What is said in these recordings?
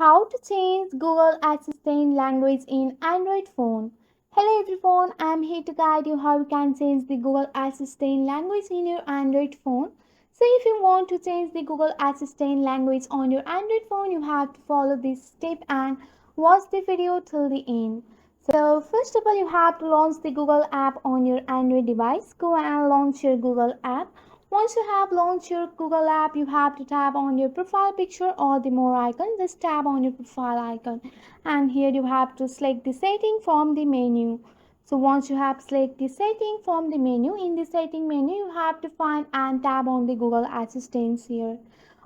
How to change Google Assistant language in Android phone. Hello everyone, I am here to guide you how you can change the Google Assistant language in your Android phone. So if you want to change the Google Assistant language on your Android phone, you have to follow this step and watch the video till the end. So first of all, you have to launch the Google app on your Android device. Go and launch your Google app. Once you have launched your Google app, you have to tap on your profile picture or the more icon. Just tap on your profile icon, and here you have to select the setting from the menu. So once you have select the setting from the menu, in the setting menu you have to find and tap on the Google Assistant here.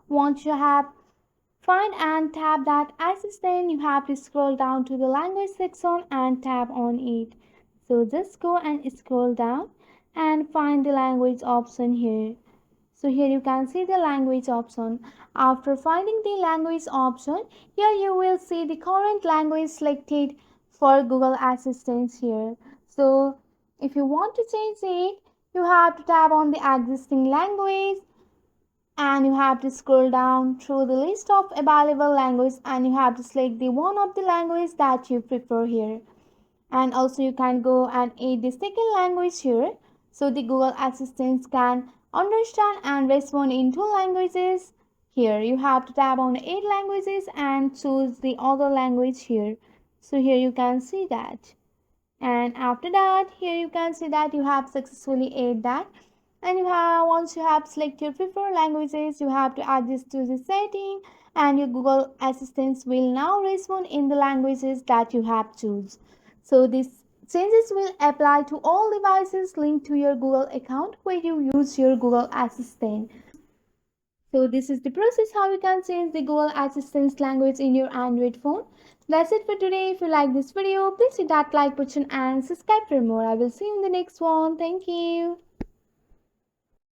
Once you have find and tap that assistant, you have to scroll down to the language section and tap on it. So just go and scroll down and find the language option here. So here you can see the language option. After finding the language option, here you will see the current language selected for Google Assistant here. So if you want to change it, you have to tap on the existing language and you have to scroll down through the list of available languages and you have to select the one of the language that you prefer here. And also you can go and add the second language here, so the Google Assistant can understand and respond in two languages. Here you have to tap on 8 languages and choose the other language here. So here you can see that, and after that here you can see that you have successfully added that. And once you have selected your preferred languages, you have to add this to the setting and your Google Assistant will now respond in the languages that you have choose. So these changes will apply to all devices linked to your Google account where you use your Google Assistant. So this is the process how you can change the Google Assistant language in your Android phone. That's it for today. If you like this video, please hit that like button and subscribe for more. I will see you in the next one. Thank you.